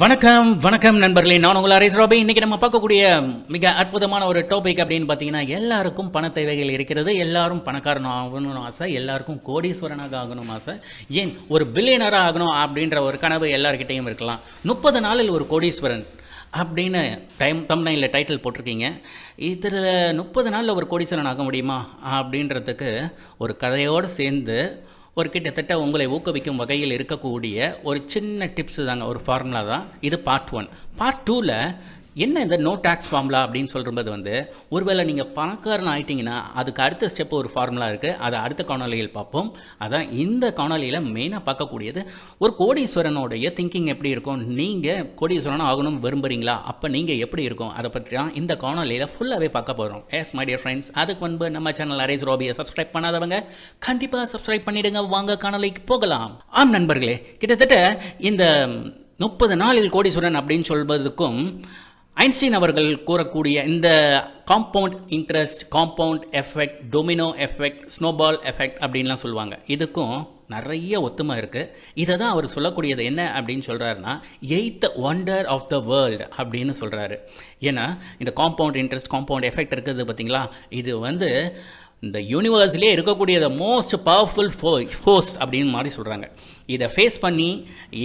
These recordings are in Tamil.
வணக்கம் வணக்கம் நண்பர்களே, நான் உங்கள் அரேஸ் ராபி. இன்றைக்கி நம்ம பார்க்கக்கூடிய மிக அற்புதமான ஒரு டாபிக் அப்படின்னு பார்த்தீங்கன்னா, எல்லாருக்கும் பண தேவைகள் இருக்கிறது. எல்லாரும் பணக்காரன் ஆகணும்னு ஆசை, எல்லாருக்கும் கோடீஸ்வரனாக ஆகணும் ஆசை, ஏன் ஒரு பில்லியனராக ஆகணும் அப்படின்ற ஒரு கனவு எல்லாருக்கிட்டையும் இருக்கலாம். 30 நாளில் ஒரு கோடீஸ்வரன் அப்படின்னு தம்ப்நெயிலில் டைட்டில் போட்டிருக்கீங்க. இதில் 30 நாளில் ஒரு கோடீஸ்வரன் ஆக முடியுமா அப்படின்றதுக்கு ஒரு கதையோடு சேர்ந்து ஒரு கிட்டத்தட்ட உங்களை ஊக்குவிக்கும் வகையில் இருக்கக்கூடிய ஒரு சின்ன டிப்ஸ் தாங்க, ஒரு ஃபார்முலா தான் இது. பார்ட் 1. பார்ட் 2ல் என்ன இந்த நோ டேக்ஸ் ஃபார்முலா அப்படின்னு சொல்கிறது ஒருவேளை நீங்கள் பணக்காரன் ஆகிட்டிங்கன்னா அதுக்கு அடுத்த ஸ்டெப் ஒரு ஃபார்முலா இருக்குது. அதை அடுத்த காணொலியில் பார்ப்போம். அதான் இந்த காணொலியில் மெயினாக பார்க்கக்கூடியது. ஒரு கோடீஸ்வரனுடைய திங்கிங் எப்படி இருக்கும், நீங்கள் கோடீஸ்வரன் ஆகணும் விரும்புகிறீங்களா, அப்போ நீங்கள் எப்படி இருக்கும், அதை பற்றி தான் இந்த காணொலியில் ஃபுல்லாகவே பார்க்க போகிறோம். எஸ் மை டியர் ஃப்ரெண்ட்ஸ், அதுக்கு முன்பு நம்ம சேனல் அரேஸ் ராபியை சப்ஸ்கிரைப் பண்ணாதவங்க கண்டிப்பாக சப்ஸ்கிரைப் பண்ணிவிடுங்க. வாங்க காணொலிக்கு போகலாம். ஆம் நண்பர்களே, கிட்டத்தட்ட இந்த 30 நாளில் கோடீஸ்வரன் அப்படின்னு சொல்வதுக்கும் ஐன்ஸ்டீன் அவர்கள் கூறக்கூடிய இந்த compound interest, compound effect, Domino effect, snowball effect அப்படின்லாம் சொல்லுவாங்க, இதுக்கும் நிறைய ஒத்துமை இருக்குது. இதை தான் அவர் சொல்லக்கூடியது என்ன அப்படின்னு சொல்கிறாருன்னா, 8th wonder of the world அப்படின்னு சொல்கிறாரு. ஏன்னா இந்த காம்பவுண்ட் இன்ட்ரெஸ்ட், காம்பவுண்ட் எஃபெக்ட் இருக்குது பார்த்தீங்களா, இது இந்த யூனிவர்ஸ்லேயே இருக்கக்கூடிய த மோஸ்ட் பவர்ஃபுல் ஃபோர்ஸ் அப்படின்னு மாதிரி சொல்கிறாங்க. இதை ஃபேஸ் பண்ணி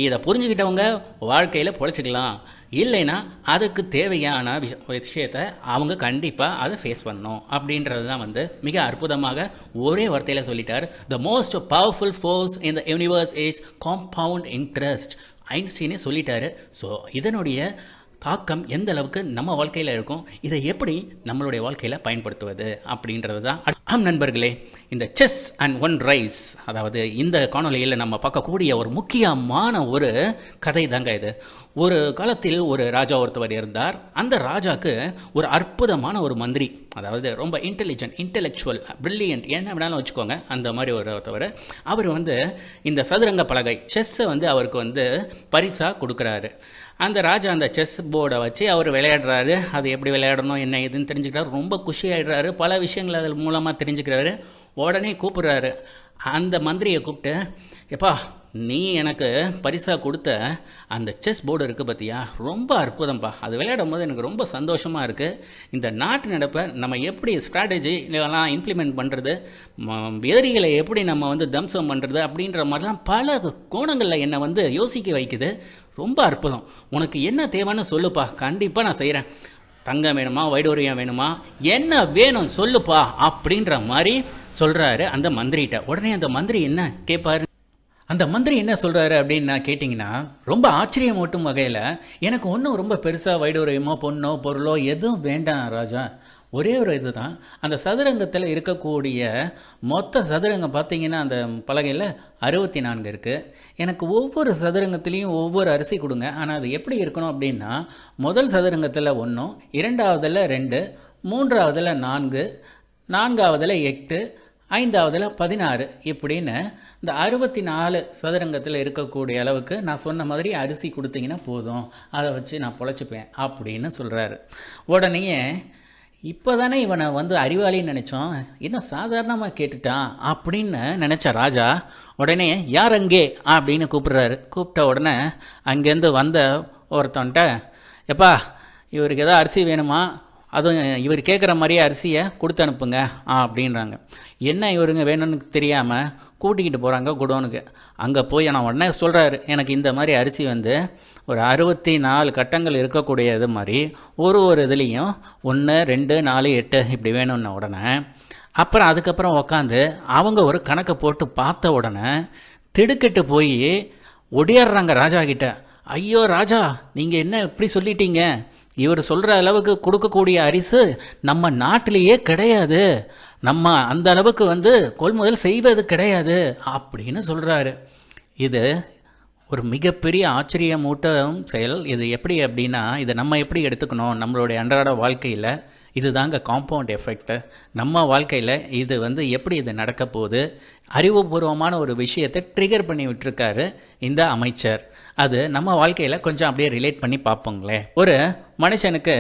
இதை புரிஞ்சுக்கிட்டவங்க வாழ்க்கையில் பொழைச்சிக்கலாம், இல்லைன்னா அதுக்கு தேவையான விஷயத்தை அவங்க கண்டிப்பாக அதை ஃபேஸ் பண்ணணும் அப்படின்றது தான் மிக அற்புதமாக ஒரே வார்த்தையில் சொல்லிட்டார். The most powerful force in the universe is compound interest. ஐன்ஸ்டீனே சொல்லிட்டாரு. ஸோ இதனுடைய தாக்கம் எந்த அளவுக்கு நம்ம வாழ்க்கையில் இருக்கும், இதை எப்படி நம்மளுடைய வாழ்க்கையில் பயன்படுத்துவது அப்படின்றது தான். ஆம் நண்பர்களே, இந்த செஸ் அண்ட் ஒன் ரைஸ், அதாவது இந்த காணொலியில் நம்ம பார்க்கக்கூடிய ஒரு முக்கியமான ஒரு கதை தாங்க இது. ஒரு காலத்தில் ஒரு ராஜா ஒருத்தவர் இருந்தார். அந்த ராஜாவுக்கு ஒரு அற்புதமான ஒரு மந்திரி, அதாவது ரொம்ப இன்டெலெக்சுவல், பிரில்லியன்ட், என்ன வேணாலும் வச்சுக்கோங்க, அந்த மாதிரி ஒருத்தவர். அவர் இந்த சதுரங்க பலகை செஸ்ஸை அவருக்கு பரிசாக கொடுக்குறாரு. அந்த ராஜா அந்த செஸ் போர்டை வச்சு அவர் விளையாடுறாரு. அது எப்படி விளையாடணும் என்ன ஏதுன்னு தெரிஞ்சுக்கிறாரு. ரொம்ப குஷி ஆகிடுறாரு. பல விஷயங்கள் அதில் மூலமாக தெரிஞ்சுக்கிறாரு. உடனே கூப்பிட்றாரு அந்த மந்திரியை கூப்பிட்டு, எப்பா நீ எனக்கு பரிசாக கொடுத்த அந்த செஸ் போர்டு இருக்குது பார்த்தியா, ரொம்ப அற்புதம்ப்பா, அது விளையாடும் போது எனக்கு ரொம்ப சந்தோஷமாக இருக்குது. இந்த நாட்டு நடப்பை நம்ம எப்படி ஸ்ட்ராட்டஜி இதெல்லாம் இம்ப்ளிமெண்ட் பண்ணுறது, எதிரிகளை எப்படி நம்ம தம்சம் பண்ணுறது அப்படின்ற மாதிரிலாம் பல கோணங்களில் என்னை யோசிக்க வைக்குது. ரொம்ப அற்புதம். உனக்கு என்ன தேவைன்னு சொல்லுப்பா, கண்டிப்பாக நான் செய்கிறேன். தங்கம் வேணுமா, வைடூரியம் வேணுமா, என்ன வேணும் சொல்லுப்பா அப்படின்ற மாதிரி சொல்கிறாரு அந்த மந்திரிகிட்ட. உடனே அந்த மந்திரி என்ன கேட்பாரு, அந்த மந்திரி என்ன சொல்கிறாரு அப்படின்னு நான் கேட்டிங்கன்னா, ரொம்ப ஆச்சரியமூட்டும் வகையில், எனக்கு ஒன்றும் ரொம்ப பெருசாக வைடூரியமோ பொண்ணோ பொருளோ எதுவும் வேண்டாம் ராஜா, ஒரே ஒரு இது தான், அந்த சதுரங்கத்தில் இருக்கக்கூடிய மொத்த சதுரங்கம் பார்த்தீங்கன்னா அந்த பலகையில் 64 இருக்குது. எனக்கு ஒவ்வொரு சதுரங்கத்துலேயும் ஒவ்வொரு அரிசி கொடுங்க. ஆனால் அது எப்படி இருக்கணும் அப்படின்னா, முதல் சதுரங்கத்தில் 1, 2வதில் 2, 3வதில் 4, 4வதில் 8, 5வதில் 16, இப்படின்னு இந்த 64 சதுரங்கத்தில் இருக்கக்கூடிய அளவுக்கு நான் சொன்ன மாதிரி அரிசி கொடுத்தீங்கன்னா போதும், அதை வச்சு நான் பொழைச்சிப்பேன் அப்படின்னு சொல்கிறாரு. உடனே இப்போ தானே இவனை அறிவாளின்னு நினச்சோம், இன்னும் சாதாரணமாக கேட்டுட்டான் அப்படின்னு நினச்ச ராஜா உடனே யார் அங்கே அப்படின்னு கூப்பிட்றாரு. கூப்பிட்ட உடனே அங்கேருந்து வந்த ஒருத்தன்ட்ட, எப்பா இவருக்கு எதாவது அரிசி வேணுமா, அதுவும் இவர் கேட்குற மாதிரியே அரிசியை கொடுத்து அனுப்புங்க அப்படின்றாங்க. என்ன இவருங்க வேணும்னு தெரியாமல் கூட்டிக்கிட்டு போகிறாங்க குடோனுக்கு. அங்கே போய் நான் உடனே சொல்கிறாரு, எனக்கு இந்த மாதிரி அரிசி ஒரு 64 கட்டங்கள் இருக்கக்கூடியது மாதிரி ஒரு இதுலேயும் 1, 2, 4, 8 இப்படி வேணும்ன உடனே அப்புறம் அதுக்கப்புறம் உக்காந்து அவங்க ஒரு கணக்கை போட்டு பார்த்த உடனே திடுக்கிட்டு போய் ஒடியாடுறாங்க ராஜா கிட்ட. ஐயோ ராஜா, நீங்கள் என்ன இப்படி சொல்லிட்டீங்க, இவர் சொல்கிற அளவுக்கு கொடுக்கக்கூடிய அரிசி நம்ம நாட்டிலேயே கிடையாது, நம்ம அந்த அளவுக்கு கொள்முதல் செய்வது கிடையாது அப்படின்னு சொல்கிறாரு. இது ஒரு மிகப்பெரிய ஆச்சரியமூட்டும் செயல். இது எப்படி அப்படின்னா, இதை நம்ம எப்படி எடுத்துக்கணும் நம்மளுடைய அன்றாட வாழ்க்கையில், இது தாங்க காம்பவுண்ட் எஃபெக்ட். நம்ம வாழ்க்கையில் இது எப்படி இது நடக்க போகுது, அறிவுபூர்வமான ஒரு விஷயத்தை ட்ரிகர் பண்ணி விட்டுருக்காரு இந்த அமைச்சர். அது நம்ம வாழ்க்கையில் கொஞ்சம் அப்படியே ரிலேட் பண்ணி பார்ப்போங்களேன். ஒரு மனுஷனுக்கு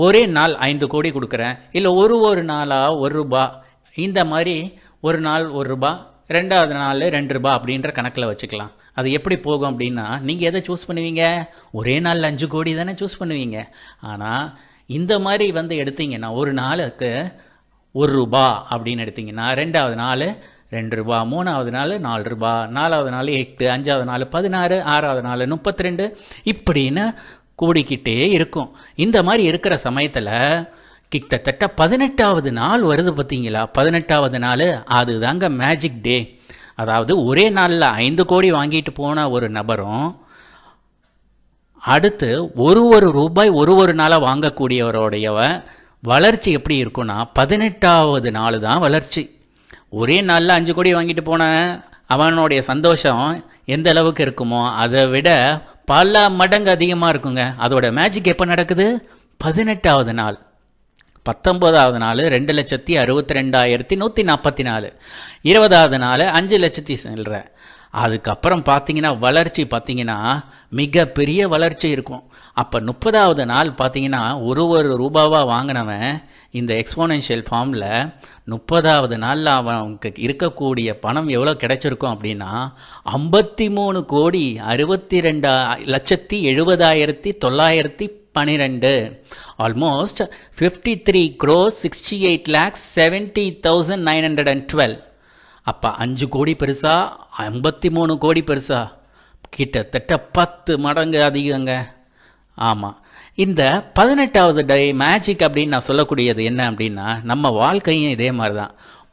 ஒரே நாள் 5 கோடி கொடுக்குறேன், இல்லை ஒரு நாளாக 1 ரூபா, இந்த மாதிரி ஒரு நாள் 1 ரூபா, 2வது நாள் ரூ. 2 அப்படின்ற கணக்கில் வச்சுக்கலாம். அது எப்படி போகும் அப்படின்னா, நீங்கள் எதை சூஸ் பண்ணுவீங்க? ஒரே நாளில் 5 கோடி தானே சூஸ் பண்ணுவீங்க. ஆனால் இந்த மாதிரி வந்து எடுத்தீங்கன்னா, ஒரு நாளுக்கு ரூ. 1 அப்படின்னு எடுத்தீங்கன்னா, 2வது நாள் ரூ. 2, 3வது நாள் ரூ. 4, 4வது நாள் 8, 5வது நாள் 16, 6வது நாள் 32 இப்படின்னு கூடிக்கிட்டே இருக்கும். இந்த மாதிரி இருக்கிற சமயத்தில் கிட்டத்தட்ட 18வது நாள் வருது பார்த்தீங்களா? 18வது நாள் அதுதாங்க மேஜிக் டே. அதாவது ஒரே நாளில் 5 கோடி வாங்கிட்டு போன ஒரு நபரும் அடுத்து ஒரு ரூபாய் ஒரு நாளாக வாங்கக்கூடியவருடைய வளர்ச்சி எப்படி இருக்குன்னா 18வது நாள் தான் வளர்ச்சி. ஒரே நாளில் 5 கோடி வாங்கிட்டு போன அவனுடைய சந்தோஷம் எந்த அளவுக்கு இருக்குமோ அதை விட பல மடங்கு அதிகமாக இருக்குங்க. அதோட மேஜிக் எப்போ நடக்குது? 18வது நாள். 19வது நாள் 2,62,144, 20வது நாள் 5 லட்சத்தி சில்லற. அதுக்கப்புறம் பார்த்தீங்கன்னா வளர்ச்சி பார்த்தீங்கன்னா மிகப்பெரிய வளர்ச்சி இருக்கும். அப்போ 30வது நாள் பார்த்தீங்கன்னா ஒரு ரூபாவாக வாங்கினவன் இந்த எக்ஸ்போனென்ஷியல் ஃபார்மில் 30வது நாளில் அவனுக்கு இருக்கக்கூடிய பணம் எவ்வளோ கிடைச்சிருக்கும் அப்படின்னா 53,62,70,912, ஆல்மோஸ்ட் 53,68,70,912. அப்போ 5 கோடி பெருசா, 53 கோடி பெருசா? கிட்டத்தட்ட 10 மடங்கு அதிகங்க. ஆமாம், இந்த 18வது டே மேஜிக் அப்படின்னு நான் சொல்லக்கூடியது என்ன அப்படின்னா, நம்ம வாழ்க்கையும் இதே மாதிரி தான்.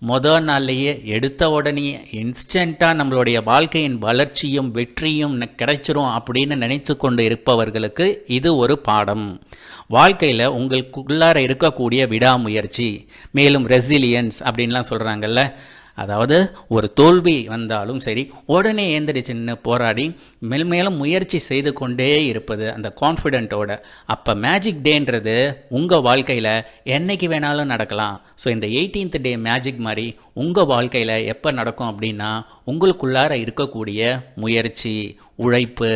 முதல் நாள்லேயே எடுத்த உடனே இன்ஸ்டண்ட்டாக நம்மளுடைய வாழ்க்கையின் வளர்ச்சியும் வெற்றியும் கிடைச்சிரும் அப்படின்னு நினைத்து கொண்டு இருப்பவர்களுக்கு இது ஒரு பாடம். வாழ்க்கையில் உங்களுக்குள்ளார இருக்கக்கூடிய விடாமுயற்சி, மேலும் ரெசிலியன்ஸ் அப்படின்லாம் சொல்கிறாங்கல்ல, அதாவது ஒரு தோல்வி வந்தாலும் சரி உடனே எந்திரிச்சுன்னு போராடி மேலும் முயற்சி செய்து கொண்டே இருப்பது அந்த கான்ஃபிடென்ட்டோட. அப்போ மேஜிக் டேன்றது உங்கள் வாழ்க்கையில் என்றைக்கு வேணாலும் நடக்கலாம். ஸோ இந்த 18th டே மேஜிக் மாதிரி உங்கள் வாழ்க்கையில் எப்போ நடக்கும் அப்படின்னா, உங்களுக்குள்ளார இருக்கக்கூடிய முயற்சி, உழைப்பு,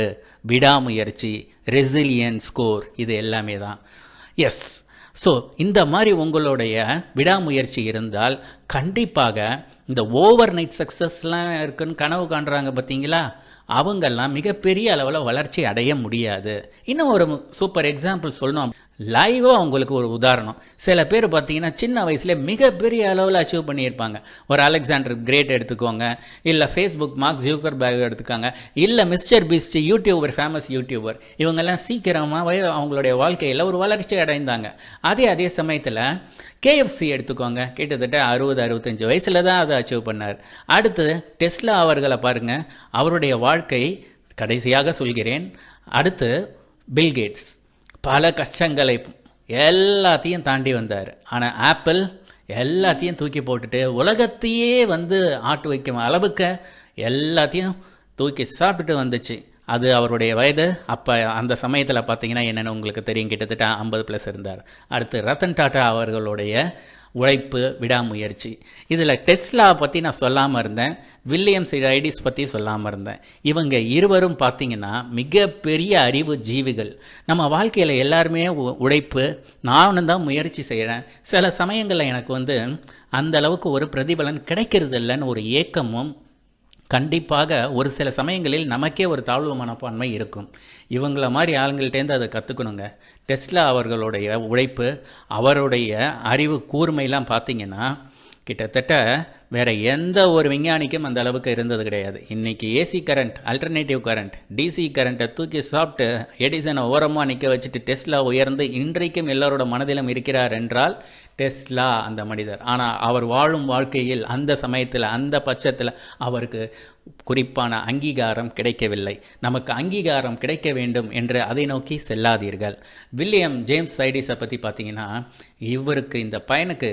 விடாமுயற்சி, ரெசிலியன்ஸ் ஸ்கோர், இது எல்லாமே தான். எஸ், ஸோ இந்த மாதிரி உங்களுடைய விடாமுயற்சி இருந்தால் கண்டிப்பாக இந்த ஓவர் நைட் சக்ஸஸ்லாம் இருக்குன்னு கனவு காண்றாங்க பார்த்தீங்களா, அவங்கெல்லாம் மிகப்பெரிய அளவில் வளர்ச்சி அடைய முடியாது. இன்னும் ஒரு சூப்பர் எக்ஸாம்பிள் சொல்லணும், லைவாக அவங்களுக்கு ஒரு உதாரணம். சில பேர் பார்த்தீங்கன்னா சின்ன வயசுல மிகப்பெரிய அளவில் அச்சீவ் பண்ணியிருப்பாங்க. ஒரு அலெக்சாண்டர் கிரேட் எடுத்துக்கோங்க, இல்லை ஃபேஸ்புக் மார்க் ஜூக்கர்பர்க் எடுத்துக்காங்க, இல்லை mister Beast YouTuber, famous YouTuber. இவங்கெல்லாம் சீக்கிரமாக அவங்களுடைய வாழ்க்கையில் ஒரு வளர்ச்சி அடைந்தாங்க. அதே சமயத்தில் கேஎஃப்சி எடுத்துக்கோங்க, கிட்டத்தட்ட 60-65 வயசில் தான் அதை அச்சீவ் பண்ணார். அடுத்து டெஸ்லா அவர்களை பாருங்கள், அவருடைய வாழ்க்கை கடைசியாக சொல்கிறேன். அடுத்து பில்கேட்ஸ் பல கஷ்டங்களை எல்லாத்தையும் தாண்டி வந்தார். ஆனால் ஆப்பிள் எல்லாத்தையும் தூக்கி போட்டுட்டு உலகத்தையே வந்து ஆட்டு வைக்கும் அளவுக்கு எல்லாத்தையும் தூக்கி சாப்பிட்டுட்டு வந்துச்சு. அது அவருடைய வயது. அப்போ அந்த சமயத்தில் பார்த்தீங்கன்னா என்னென்னு உங்களுக்கு தெரியும், கிட்டத்தட்ட 50+ இருந்தார். அடுத்து ரத்தன் டாட்டா அவர்களுடைய உழைப்பு, விடாமுயற்சி. இதில் டெஸ்லா பற்றி நான் சொல்லாமல் இருந்தேன், வில்லியம்ஸ் ஐடிஸ் பற்றி சொல்லாமல் இருந்தேன். இவங்க இருவரும் பார்த்திங்கன்னா மிகப்பெரிய அறிவு ஜீவிகள். நம்ம வாழ்க்கையில் எல்லாருமே உழைப்பு, நானும் தான் முயற்சி செய்கிறேன், சில சமயங்களில் எனக்கு வந்து அந்த அளவுக்கு ஒரு பிரதிபலன் கிடைக்கிறது இல்லைன்னு ஒரு ஏக்கமும் கண்டிப்பாக ஒரு சில சமயங்களில் நமக்கே ஒரு தாழ்வு மனப்பான்மை இருக்கும். இவங்கள மாதிரி ஆளுங்கள்டேருந்து அதை கற்றுக்கணுங்க. டெஸ்லா அவர்களுடைய உழைப்பு, அவருடைய அறிவு கூர்மையெல்லாம் பார்த்திங்கன்னா கிட்டத்தட்ட வேறு எந்த ஒரு விஞ்ஞானிக்கும் அந்த அளவுக்கு இருந்தது கிடையாது. இன்றைக்கி AC current, alternative current, DC கரண்ட்டை தூக்கி சாப்பிட்டு எடிசனை ஓரமாக நிற்க வச்சுட்டு டெஸ்லா உயர்ந்து இன்றைக்கும் எல்லோரோட மனதிலும் இருக்கிறார் என்றால் டெஸ்லா அந்த மனிதர். ஆனால் அவர் வாழும் வாழ்க்கையில் அந்த சமயத்தில், அந்த பட்சத்தில் அவருக்கு குறிப்பான அங்கீகாரம் கிடைக்கவில்லை. நமக்கு அங்கீகாரம் கிடைக்க வேண்டும் என்று அதை நோக்கி செல்லாதீர்கள். வில்லியம் ஜேம்ஸ் ஐடிஸை பற்றி பார்த்தீங்கன்னா, இவருக்கு இந்த பையனுக்கு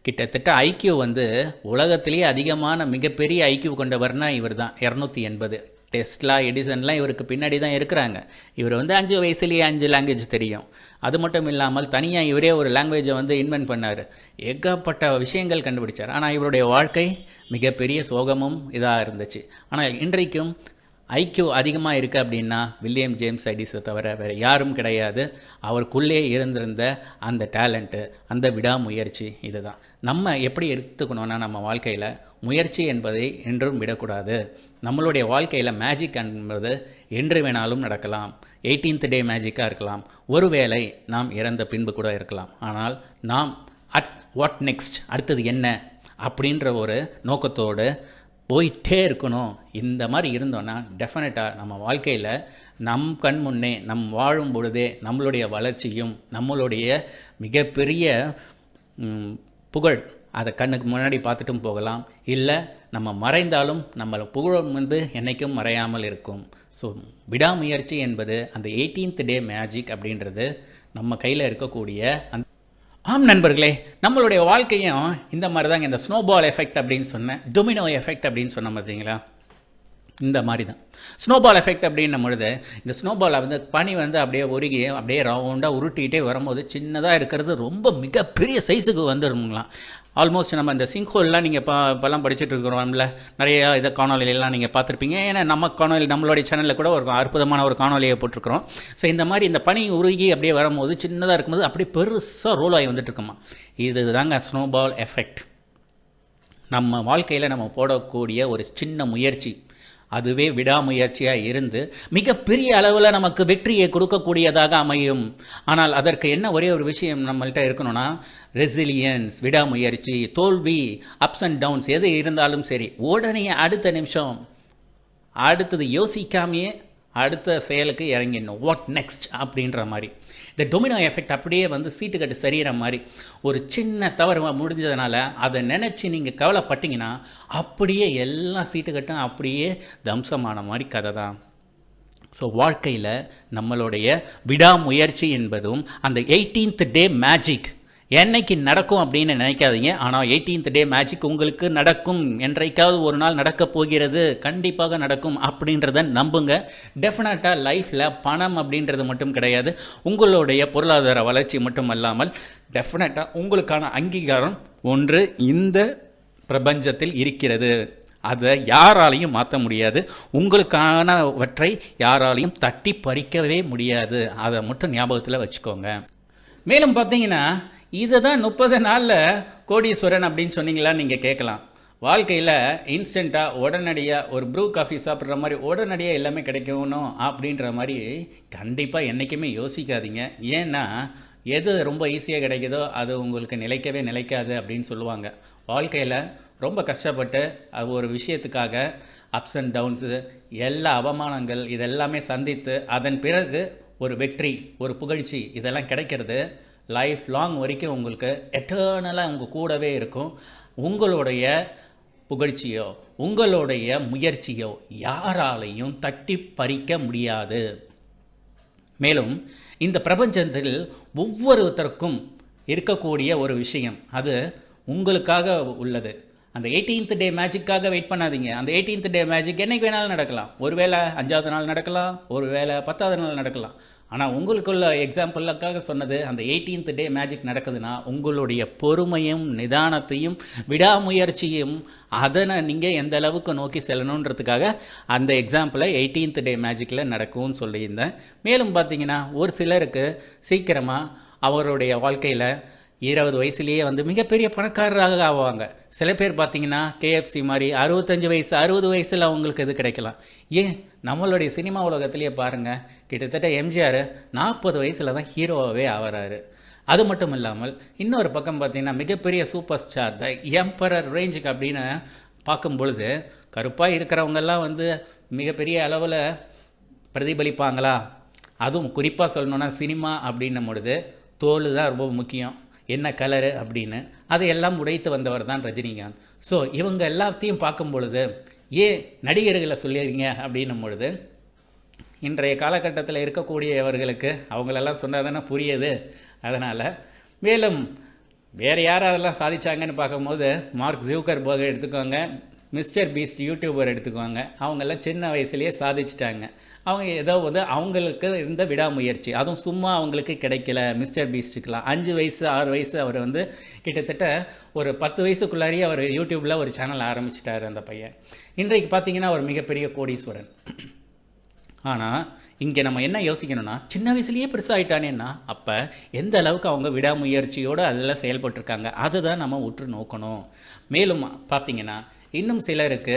கிட்டத்தட்ட ஐக்கியூ வந்து உலகத்திலேயே அதிகமான மிகப்பெரிய ஐக்கியூ கொண்டவர்னா இவர் தான், 280. டெஸ்லா, எடிசன்லாம் இவருக்கு பின்னாடி தான் இருக்கிறாங்க. இவர் வந்து 5 வயசுலேயே 5 லாங்குவேஜ் தெரியும். அது மட்டும் இல்லாமல் தனியாக இவரே ஒரு லாங்குவேஜை வந்து இன்வென்ட் பண்ணார், ஏகப்பட்ட விஷயங்கள் கண்டுபிடிச்சார். ஆனால் இவருடைய வாழ்க்கை மிகப்பெரிய சோகமும் இதாக இருந்துச்சு. ஆனால் இன்றைக்கும் ஐக்யூ அதிகமாக இருக்குது அப்படின்னா வில்லியம் ஜேம்ஸ் எடிஸை தவிர வேறு யாரும் கிடையாது. அவருக்குள்ளே இருந்திருந்த அந்த டேலண்ட்டு, அந்த விடாமுயற்சி இதுதான். நம்ம எப்படி எடுத்துக்கணுன்னா, நம்ம வாழ்க்கையில் முயற்சி என்பதை என்றும் விடக்கூடாது. நம்மளுடைய வாழ்க்கையில் மேஜிக் என்பது என்று வேணாலும் நடக்கலாம். 18th டே மேஜிக்காக இருக்கலாம், ஒருவேளை நாம் இறந்த பின்பு கூட இருக்கலாம். ஆனால் நாம் வாட் நெக்ஸ்ட், அடுத்தது என்ன அப்படின்ற ஒரு நோக்கத்தோடு போயிட்டே இருக்கணும். இந்த மாதிரி இருந்தோன்னா டெஃபினட்டாக நம்ம வாழ்க்கையில் நம் கண் முன்னே நம் வாழும் பொழுதே நம்மளுடைய வளர்ச்சியும் நம்மளுடைய மிகப்பெரிய புகழ் அதை கண்ணுக்கு முன்னாடி பார்த்துட்டும் போகலாம். இல்லை நம்ம மறைந்தாலும் நம்ம புகழும் என்றைக்கும் மறையாமல் இருக்கும். ஸோ விடாமுயற்சி என்பது அந்த 18th டே மேஜிக் அப்படின்றது நம்ம கையில் இருக்கக்கூடிய அந்த ஆம் நண்பர்களே, நம்மளுடைய வாழ்க்கையும் இந்த மாதிரி தாங்க. இந்த ஸ்னோபால் எஃபெக்ட் அப்படின்னு சொன்னேன், டொமினோ எஃபெக்ட் அப்படின்னு சொன்ன பார்த்தீங்களா, இந்த மாதிரி தான் ஸ்னோபால் எஃபெக்ட் அப்படின்னும் பொழுது இந்த ஸ்னோபாலை பனி அப்படியே உருகி அப்படியே ரவுண்டாக உருட்டிகிட்டே வரும்போது சின்னதாக இருக்கிறது ரொம்ப மிகப்பெரிய சைஸுக்கு வந்துருங்களாம். ஆல்மோஸ்ட் நம்ம இந்த சிங்ஹோல்லாம் நீங்கள் இப்போல்லாம் படிச்சுட்டு இருக்கிறோம்ல, நிறையா இதை காணொலியெல்லாம் நீங்கள் பார்த்துருப்பீங்க. ஏன்னா நம்ம காணொலி நம்மளுடைய சேனலில் கூட ஒரு அற்புதமான ஒரு காணொலியை போட்டிருக்கிறோம். ஸோ இந்த மாதிரி இந்த பனி உருகி அப்படியே வரும்போது சின்னதாக இருக்கும்போது அப்படியே பெருசாக ரோல் ஆகி வந்துட்டுருக்குமா. இது தாங்க ஸ்னோபால் எஃபெக்ட். நம்ம வாழ்க்கையில் நம்ம போடக்கூடிய ஒரு சின்ன முயற்சி, அதுவே விடாமுயற்சியாக இருந்து மிகப்பெரிய அளவில் நமக்கு வெற்றியை கொடுக்கக்கூடியதாக அமையும். ஆனால் அதற்கு என்ன ஒரே ஒரு விஷயம் நம்மள்கிட்ட இருக்கணும்னா, ரெசிலியன்ஸ், விடாமுயற்சி. தோல்வி, அப்ஸ் அண்ட் டவுன்ஸ் எது இருந்தாலும் சரி, உடனே அடுத்த நிமிஷம் அடுத்தது யோசிக்காமையே அடுத்த செயலுக்கு இறங்கிடணும். வாட் நெக்ஸ்ட் அப்படின்ற மாதிரி இந்த டொமினோ எஃபெக்ட் அப்படியே சீட்டு கட்டு சரிகிற மாதிரி. ஒரு சின்ன தவறு முடிஞ்சதுனால அதை நினச்சி நீங்கள் கவலைப்பட்டீங்கன்னா அப்படியே எல்லா சீட்டு கட்டும் அப்படியே தம்சமான மாதிரி கதை தான். ஸோ வாழ்க்கையில் நம்மளுடைய விடாமுயற்சி என்பதும் அந்த 18th டே மேஜிக் என்னைக்கு நடக்கும் அப்படின்னு நினைக்காதீங்க. ஆனால் 18th டே மேஜிக் உங்களுக்கு நடக்கும். என்றைக்காவது ஒரு நாள் நடக்கப் போகிறது, கண்டிப்பாக நடக்கும் அப்படின்றத நம்புங்க. டெஃபினட்டாக லைஃப்பில் பணம் அப்படின்றது மட்டும் கிடையாது, உங்களுடைய பொருளாதார வளர்ச்சி மட்டும் அல்லாமல் டெஃபினட்டாக உங்களுக்கான அங்கீகாரம் ஒன்று இந்த பிரபஞ்சத்தில் இருக்கிறது. அதை யாராலையும் மாற்ற முடியாது. உங்களுக்கானவற்றை யாராலையும் தட்டி பறிக்கவே முடியாது. அதை மட்டும் ஞாபகத்தில் வச்சுக்கோங்க. மேலும் பார்த்தீங்கன்னா, இதை தான் 30 நாளில் கோடீஸ்வரன் அப்படின்னு சொன்னீங்களா நீங்கள் கேட்கலாம். வாழ்க்கையில் இன்ஸ்டண்ட்டாக உடனடியாக ஒரு ப்ரூ காஃபி சாப்பிட்ற மாதிரி உடனடியாக எல்லாமே கிடைக்கணும் அப்படின்ற மாதிரி கண்டிப்பாக என்றைக்குமே யோசிக்காதீங்க. ஏன்னா எது ரொம்ப ஈஸியாக கிடைக்குதோ அது உங்களுக்கு நிலைக்கவே நிலைக்காது அப்படின்னு சொல்லுவாங்க. வாழ்க்கையில் ரொம்ப கஷ்டப்பட்டு ஒரு விஷயத்துக்காக அப்ஸ் அண்ட் டவுன்ஸு, எல்லா அவமானங்கள் இதெல்லாமே சந்தித்து அதன் பிறகு ஒரு வெற்றி, ஒரு புகழ்ச்சி இதெல்லாம் கிடைக்கிறது லைஃப் லாங் வரைக்கும் உங்களுக்கு எட்டர்னலாக உங்கள் கூடவே இருக்கும். உங்களுடைய புகழ்ச்சியோ உங்களுடைய முயற்சியோ யாராலையும் தட்டி பறிக்க முடியாது. மேலும் இந்த பிரபஞ்சத்தில் ஒவ்வொருத்தருக்கும் இருக்கக்கூடிய ஒரு விஷயம், அது உங்களுக்காக உள்ளது. அந்த 18th டே மேஜிக்காக வெயிட் பண்ணாதீங்க. அந்த 18th டே மேஜிக் என்னைக்கு வேணாலும் நடக்கலாம். ஒருவேளை 5வது நாள் நடக்கலாம், ஒருவேளை 10வது நாள் நடக்கலாம். ஆனால் உங்களுக்குள்ள எக்ஸாம்பிளுக்காக சொன்னது, அந்த 18th டே மேஜிக் நடக்குதுன்னா உங்களுடைய பொறுமையும் நிதானத்தையும் விடாமுயற்சியும் அதனை நீங்கள் எந்த அளவுக்கு நோக்கி செல்லணுன்றதுக்காக அந்த எக்ஸாம்பிளை 18th டே மேஜிக்கில் நடக்கும்னு சொல்லியிருந்தேன். மேலும் பார்த்தீங்கன்னா, ஒரு சிலருக்கு சீக்கிரமாக அவருடைய வாழ்க்கையில் 20 வயசுலேயே மிகப்பெரிய பணக்காரராக ஆவாங்க. சில பேர் பார்த்தீங்கன்னா KFC மாதிரி 65 வயசு 60 வயசில் அவங்களுக்கு இது கிடைக்கலாம். ஏன் நம்மளுடைய சினிமா உலகத்திலேயே பாருங்கள், கிட்டத்தட்ட எம்ஜிஆர் 40 வயசில் தான் ஹீரோவாகவே ஆகிறாரு. அது மட்டும் இல்லாமல் இன்னொரு பக்கம் பார்த்தீங்கன்னா மிகப்பெரிய சூப்பர் ஸ்டார் த எம்பரர் ரேஞ்சுக்கு அப்படின்னு பார்க்கும் பொழுது கருப்பாக இருக்கிறவங்கெல்லாம் மிகப்பெரிய அளவில் பிரதிபலிப்பாங்களா? அதுவும் குறிப்பாக சொல்லணுன்னா சினிமா அப்படின்னும் பொழுது தோல் தான் ரொம்ப முக்கியம். என்ன கலரு அப்படின்னு அதையெல்லாம் உடைத்து வந்தவர் தான் ரஜினிகாந்த். ஸோ இவங்க எல்லாத்தையும் பார்க்கும் பொழுது ஏன் நடிகர்களை சொல்லிடுறீங்க அப்படின்னும் பொழுது இன்றைய காலகட்டத்தில் இருக்கக்கூடியவர்களுக்கு அவங்களெல்லாம் சொன்னால் தானே புரியுது. அதனால் மேலும் வேறு யார் அதெல்லாம் சாதிச்சாங்கன்னு பார்க்கும்போது மார்க் ஜூக்கர்பர்க் எடுத்துக்கோங்க, மிஸ்டர் பீஸ்ட் யூடியூபர் எடுத்துக்குவாங்க. அவங்கெல்லாம் சின்ன வயசுலேயே சாதிச்சிட்டாங்க. அவங்க ஏதோ அவங்களுக்கு இருந்த விடாமுயற்சி, அதுவும் சும்மா அவங்களுக்கு கிடைக்கல. மிஸ்டர் பீஸ்ட்டுக்கெலாம் 5 வயசு 6 வயசு அவர் கிட்டத்தட்ட ஒரு 10 வயசுக்குள்ளாரியே அவர் யூடியூப்பில் ஒரு சேனல் ஆரம்பிச்சிட்டார் அந்த பையன். இன்றைக்கு பார்த்தீங்கன்னா ஒரு மிகப்பெரிய கோடீஸ்வரன். ஆனால் இங்கே நம்ம என்ன யோசிக்கணும்னா, சின்ன வயசுலேயே பெருசாகிட்டானேன்னா அப்போ எந்த அளவுக்கு அவங்க விடாமுயற்சியோடு அதில் செயல்பட்டிருக்காங்க, அதுதான் நம்ம உற்று நோக்கணும். மேலும் பார்த்தீங்கன்னா இன்னும் சிலருக்கு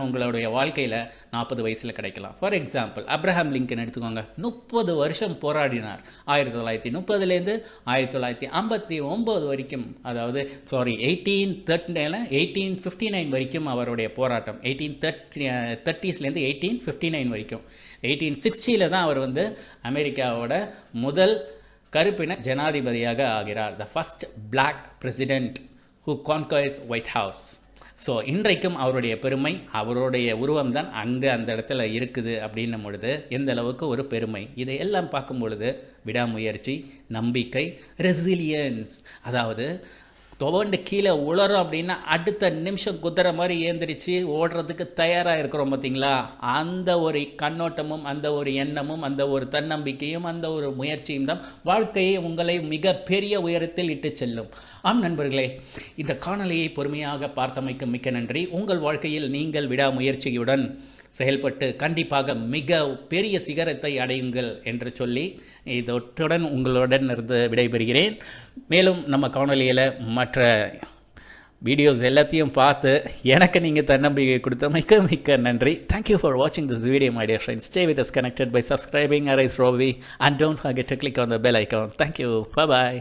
உங்களுடைய வாழ்க்கையில் 40 வயசில் கிடைக்கலாம். ஃபார் எக்ஸாம்பிள் அப்ரஹாம் லிங்கன் எடுத்துக்கோங்க. 30 வருஷம் போராடினார். 1930லேருந்து 1959 வரைக்கும், அதாவது 1859 வரைக்கும் அவருடைய போராட்டம். 1830ஸ்லேருந்து 1859 வரைக்கும். 1860 தான் அவர் அமெரிக்காவோட முதல் கருப்பின ஜனாதிபதியாக ஆகிறார். The first black president who conquers white house. So இன்றைக்கும் அவருடைய பெருமை, அவருடைய உருவம் தான் அங்கே அந்த இடத்துல இருக்குது அப்படின்னும் பொழுது எந்த அளவுக்கு ஒரு பெருமை. இதையெல்லாம் பார்க்கும் பொழுது விடாமுயற்சி, நம்பிக்கை, ரெசிலியன்ஸ், அதாவது துவண்டு கீழே உளறோம் அப்படின்னா அடுத்த நிமிஷம் குதிரை மாதிரி ஏந்திரிச்சு ஓடுறதுக்கு தயாராக இருக்கிறோம் பார்த்தீங்களா, அந்த ஒரு கண்ணோட்டமும் அந்த ஒரு எண்ணமும் அந்த ஒரு தன்னம்பிக்கையும் அந்த ஒரு முயற்சியும் தான் வாழ்க்கையை உங்களை மிக பெரிய உயரத்தில் இட்டு செல்லும். ஆம் நண்பர்களே, இந்த காணொலியை பொறுமையாக பார்த்தமைக்கு மிக்க நன்றி. உங்கள் வாழ்க்கையில் நீங்கள் விடாமுயற்சியுடன் செயல்பட்டு கண்டிப்பாக மிக பெரிய சிகரத்தை அடையுங்கள் என்று சொல்லி இதோட்டுடன் உங்களுடன் இருந்து விடைபெறுகிறேன். மேலும் நம்ம காணொலியில் மற்ற வீடியோஸ் எல்லாத்தையும் பார்த்து எனக்கு நீங்கள் தன்னம்பிக்கை கொடுத்த மிக்க மிக்க நன்றி. தேங்க்யூ ஃபார் வாட்சிங் this video my dear friends. Stay with us connected by subscribing Arise Robbie and don't forget to click on the bell icon. Thank you. Bye bye.